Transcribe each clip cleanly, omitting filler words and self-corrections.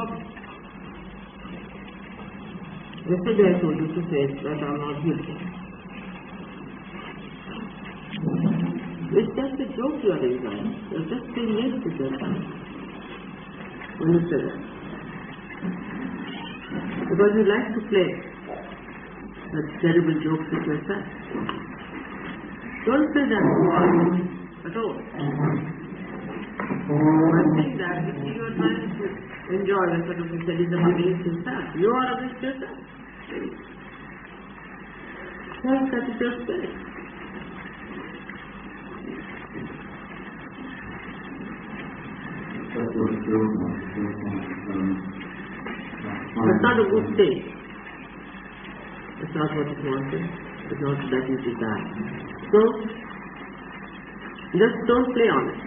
problem. Yesterday I told you to say that I am not guilty. It's just a joke you are enjoying. You're just being late with your time when you say that. Because you like to play that terrible jokes with yourself. Don't say that at all. I'm saying that you see your time to enjoy and sort of say it's against yourself. You are against yourself. That is your spirit. It's not a good state. It's not what is wanted. It's not that you desire. So, just don't play on it.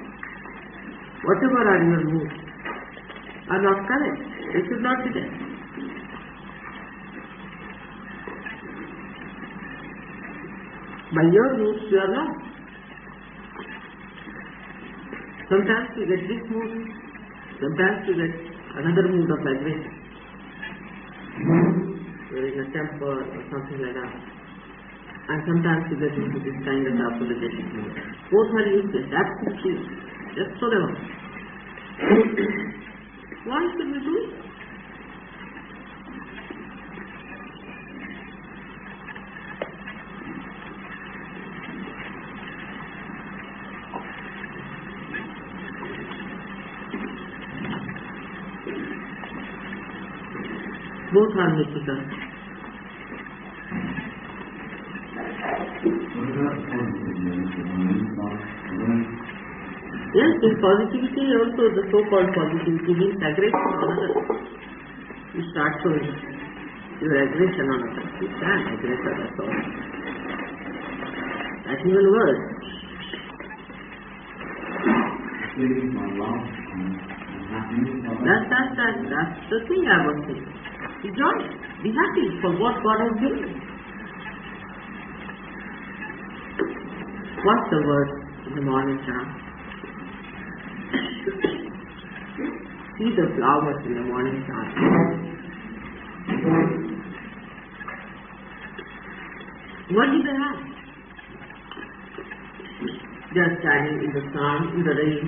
Whatever are your moods are not correct. They should not be there. By your moods you are lost. Sometimes you get this mood, sometimes you get another mood of vibration. You're in a temper or something like that. And sometimes you get into this kind of apologetic mood. Both are useless, absolutely useless. Just throw them out. Why should we do it? Both are mythical. Yes, this positivity also, the so-called positivity means aggression on others. You start showing your aggression on others. You can aggress others also. That's even worse. That's the thing I was saying. Enjoy it. Be happy for what God has given you. What's the word in the morning time? See the flowers in the morning time. What do they have? They are standing in the sun, in the rain.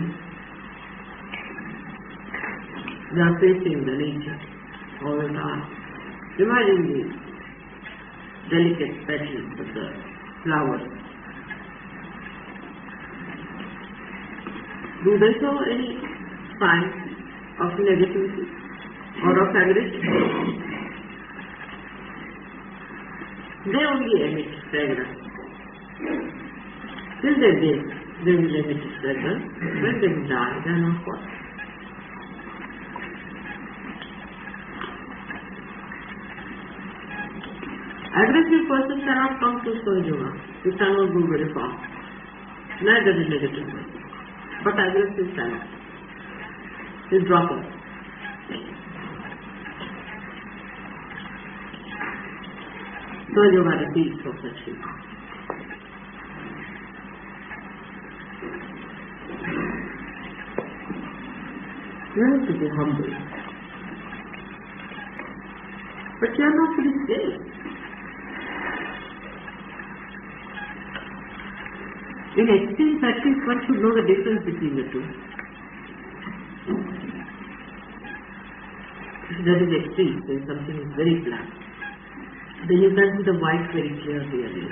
They are facing the nature all the time. Imagine the delicate petals of the flowers. Do they show any sign of negativity or of aggression? They only emit fragrance. Till they live, they will emit fragrance. When they die, they are not what? Aggressive person cannot come to yoga. You cannot go very far. Neither the negative person. But aggressive cannot. He's dropping. So yoga repeats for such people. You have to be humble. But you are not to be scared. In extreme practice, one should know the difference between the two. If that is extreme, then something is very black. Then you can see the white very clearly.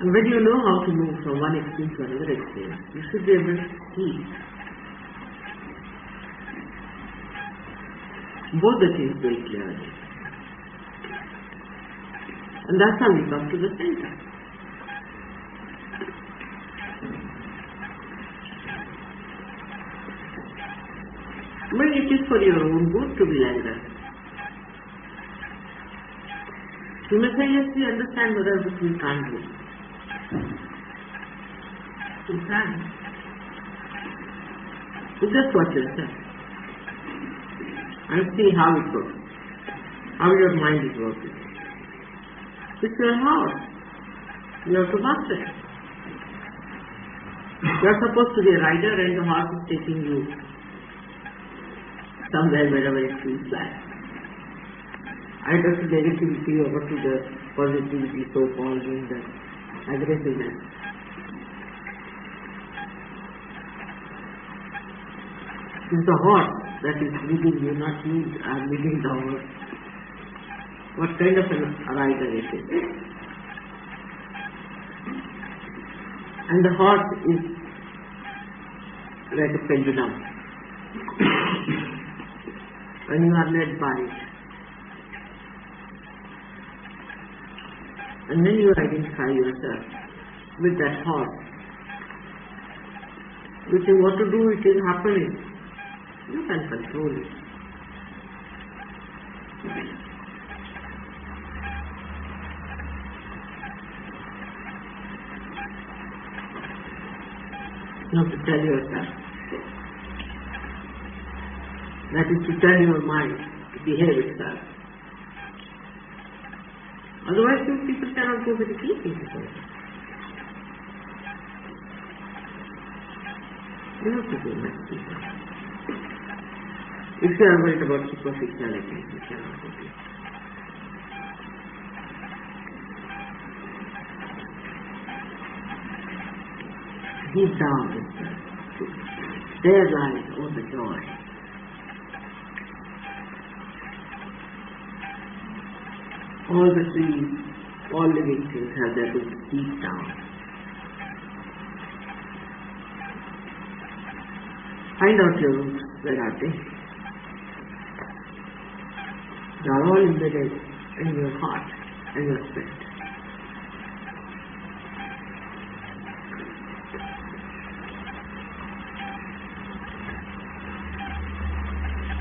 And when you know how to move from one extreme to another extreme, you should be able to see both the things very clearly. And that's how we come to the center. But it is for your own good to be like that. You may say, yes, we understand whether this we can't do. You can. You just watch yourself and see how it works, how your mind is working. It's your house. You have to master it. You are supposed to be a rider and the horse is taking you somewhere wherever it feels like. Either to negativity or to the positivity, so-called, in the aggressiveness. It's the heart that is leading you, not you are leading the heart. What kind of an arrival it is. And the heart is like a pendulum. When you are led by it. And then you identify yourself with that heart. You say what to do, it is happening. You can control it. You have to tell yourself. That is to tell your mind to behave itself. Otherwise, those people cannot go very deep into it. You have to go much deeper. If you are worried about superficiality, you cannot go deep. Deep down itself. There lies all the joy. All the trees, all living things have their roots deep down. Find out your roots. Where are they? They are all embedded in your heart and your spirit.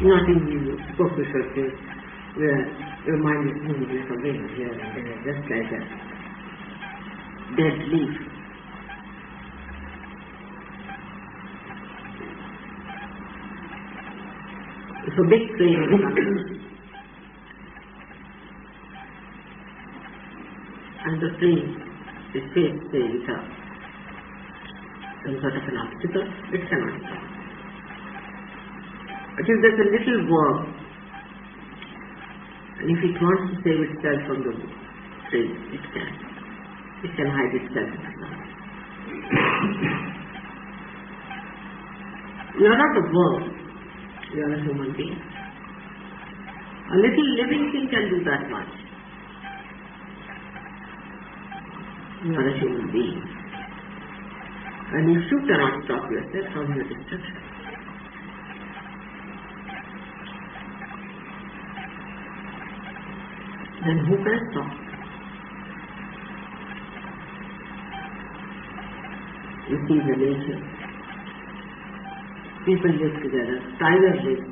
Not in the superficial things where your mind is moving like a wind here and there, just like a dead leaf. It's a big train and the train is faced with some sort of an obstacle, it cannot stop. But if there's a little worm, and if it wants to save itself from the train, it can. It can hide itself in the ground. You are not a worm, you are a human being. A little living thing can do that much. You are a human being. And if you cannot stop yourself from your destruction, then who can stop? You see the nature. People live together. Tigers live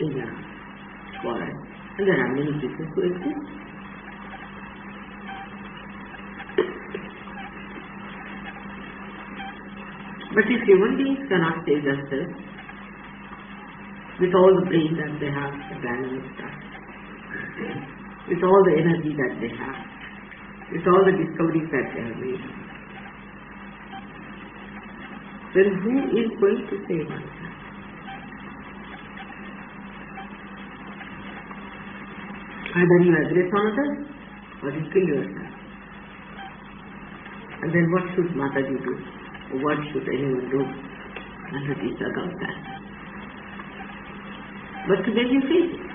in a forest. And there are many people who exist. But if human beings cannot save themselves, with all the brain that they have, the animal stuff, with all the energy that they have, with all the discoveries that they have made, then who is going to save oneself? Either you aggress on others or you kill yourself. And then what should Mataji do? Or what should anyone do under these circumstances? But to then you face it.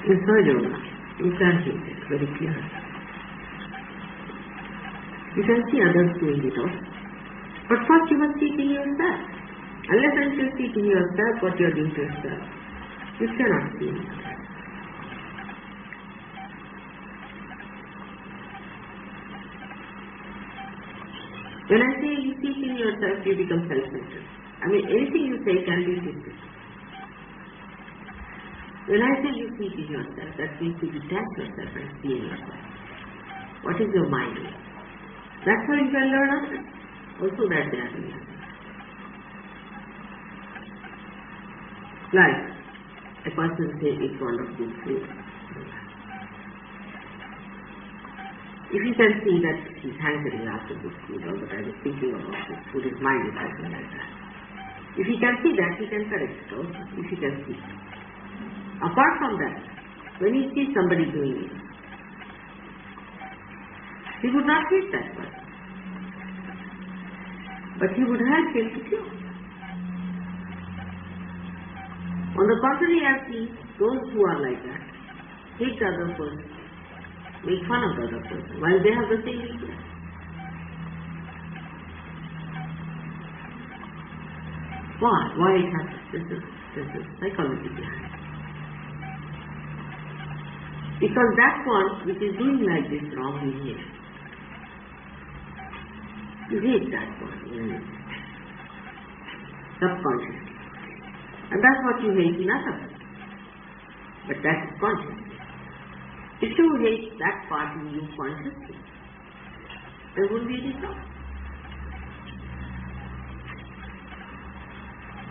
In Yoga, you can see it very clearly. You can see others doing it all. But first you must see it in yourself. Unless until you see it in yourself what you are doing to yourself, you cannot see it. When I say you see it in yourself, you become self-centered. I mean, anything you say can be twisted. When I say you see it in yourself, that means you detach yourself and see in yourself. What is your mind doing? That's how you can learn others. Also that they are doing. Like a person say it's fond of good food. If you can see that he's hankering after this food all the time, he's thinking about this food, his mind is acting like that. If he can see that, he can correct it also, if he can see. Apart from that, when he sees somebody doing it, he would not hate that person, but he would help him to cure. On the contrary, I see those who are like that, hate the other person, make fun of the other person, while they have the same weakness. Why? Why it happens? This is psychology behind it. Because that one which is doing like this wrong behavior, you hate that one, subconsciously. And that's what you hate in others. But that is consciously. If you hate that part in you consciously, there won't be any problem.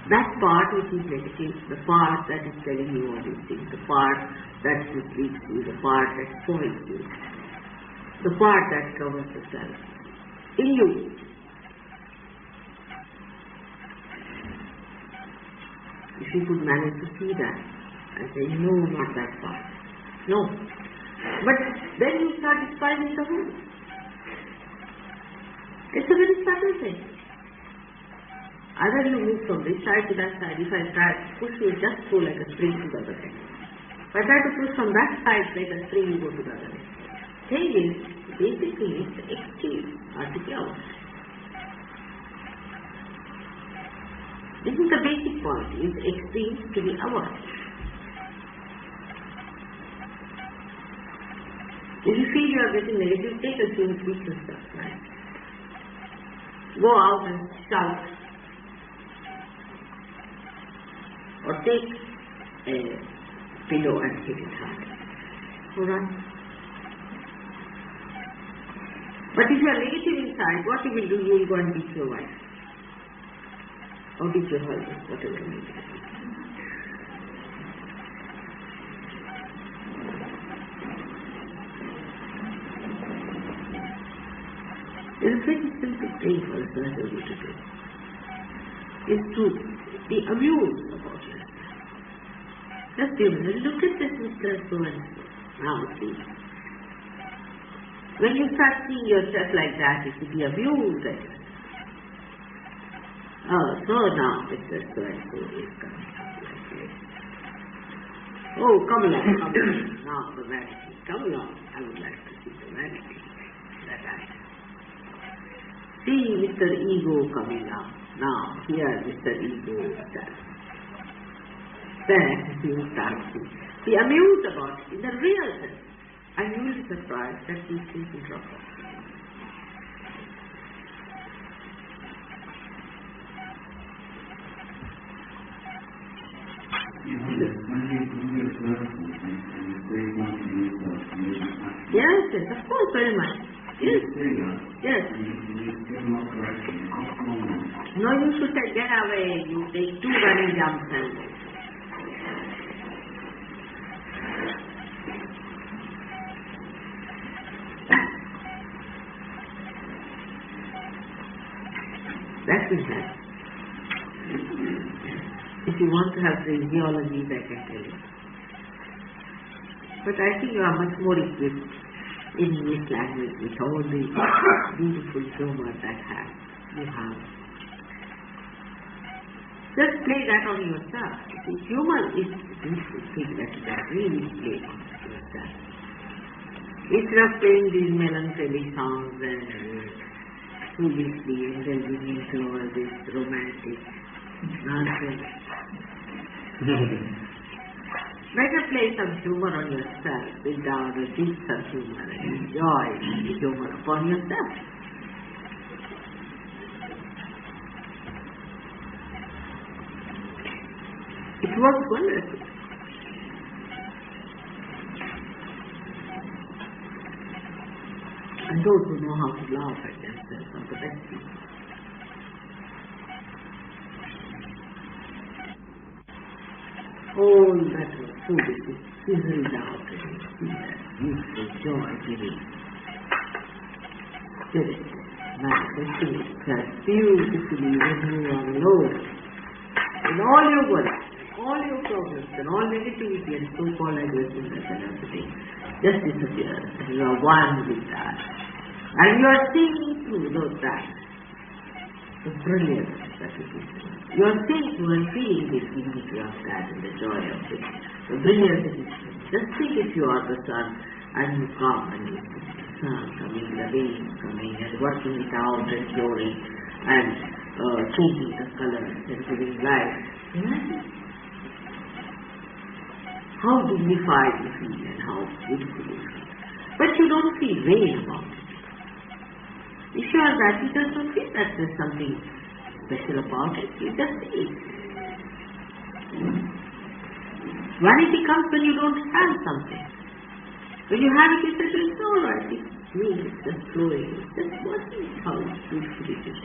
That part which is negative, the part that is telling you all these things, the part that misleads you, the part that spoils you, the part that covers the self, in you. If you could manage to see that and say, no, not that part. No. But then you start despising the whole. It's a very subtle thing. Either you move from this side to that side. If I try to push, you just go like a spring to the other side. If I try to push from that side like a spring, you go to the other side. Thing is, basically, it's the extreme are to be ours. This is the basic point, is extremes to be ours. If you feel you are getting negative, take a few weakness stuff, right? Go out and shout. Or take a pillow and hit it hard. Alright? But if you are negative inside, what you will do? You will go and beat your wife. Or beat your husband, whatever you do. There is a very simple thing for a person to do. Is to be amused about yourself. Just be amused. Look at this Mr. So-and-so. Now see. When you start seeing yourself like that, you should be amused at yourself. Oh, so now Mr. So-and-so is coming up like this. Oh, come along, come along. Now the vanity. Come along. I would like to see the vanity that I have. See Mr. Ego coming up. Now, here Mr. Ego stands. Then you start to be amused about it in the real sense. And you will be surprised that these things will drop off. Yes, yes, of course, very much. Yes, yes. No, you should say, get away, you take 2 running jumps and that will help. If you want to have phraseology, I can tell you. But I think you are much more equipped in English language with all the beautiful humor that you have. Just play that on yourself. See, humor is a beautiful thing that you can really play on yourself. Instead of playing these melancholy songs and foolishly indulging into all this romantic nonsense. Better play some humor on yourself, sit down and teach some humor and enjoy the humor upon yourself. It works wonderfully. And those who know how to laugh at themselves are the best people. All that food is fizzled out and see that beautiful joy giving spirit manifesting itself beautifully when you are alone. In all your worries, all your problems and all negativity and so-called aggressiveness and everything just disappears. And you are one with that. And you are seeing through that. The brilliance that is in you. You are seeing through and feeling the dignity of that and the joy of it. The brilliance that is in you. Just think if you are the sun and you come and you see the sun coming, the rain coming and working it out and flowing and changing the colors and giving life. Imagine how dignified you feel and how beautiful you feel. But you don't feel rain about it. If you are that, you just don't feel that there's something special about it. You just see it. Vanity comes when you don't have something. When you have it, you say, it's all right. It's me. It's just flowing. It's just watching how beautiful it is.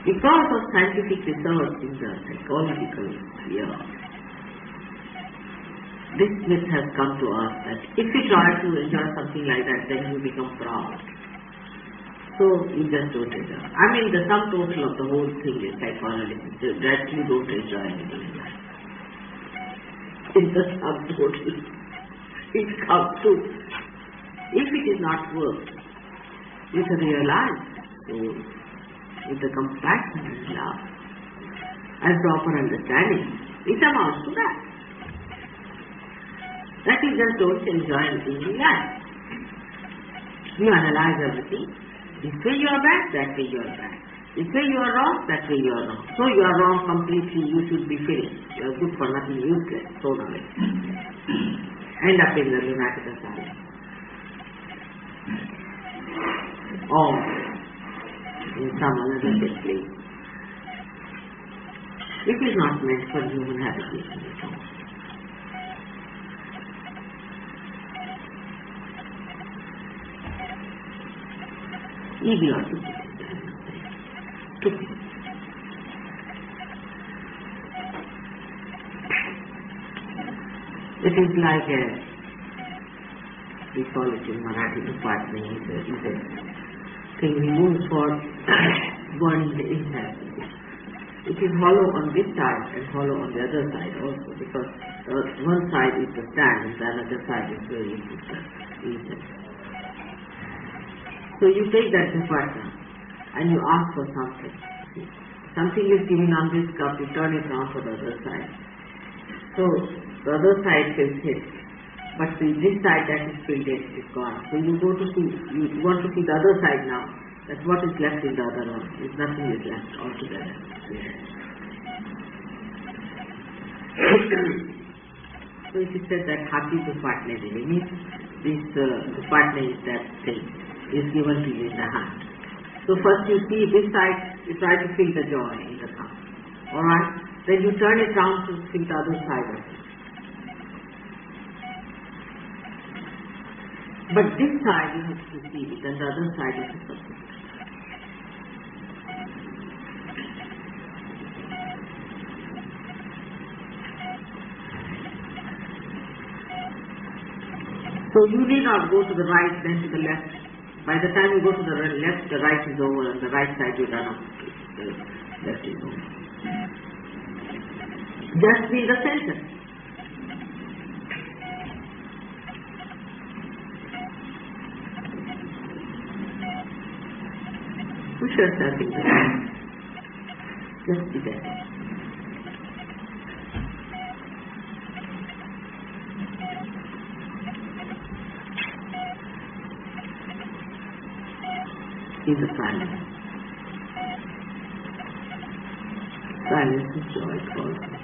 Because of scientific research in the psychological sphere, this myth has come to us that if you try to enjoy something like that, then you become proud. So you just don't enjoy. I mean, the sum total of the whole thing is psychology, that you don't enjoy anything in life. In the sum total, it comes to, if it is not worked with a realized soul, with the compassion and love and proper understanding, it amounts to that. That you just don't enjoy anything in life. You analyze everything. This way you are bad, that way you are bad. This way you are wrong, that way you are wrong. So you are wrong completely, you should be finished. You are good for nothing, useless, thrown away. End up in the lunatic asylum. Or in some other place. It is not meant for human habitation at all. Easy or stupid. It is like we call it in Marathi department, is a thing we use for burning the incense. It is hollow on this side and hollow on the other side also, because one side is the stand and the other side is where you put the incense. So you take that department and you ask for something. Something is given on this cup, you turn it around for the other side. So the other side is hit. But this side that is filled is gone. So you go to see, you want to see the other side now. That's what is left in the other one. If nothing is left altogether. So it is said that happy department means this department is that thing is given to you in the hand. So first you see this side, you try to feel the joy in the cup. Alright? Then you turn it round to feel the other side of it. But this side you have to see it and the other side is the subject. So you need not go to the right then to the left. By the time you go to the left, the right is over, and the right side you run up. The left is over. Just be the center. Push yourself in the center. Just be there. See the silence. Silence is joy also.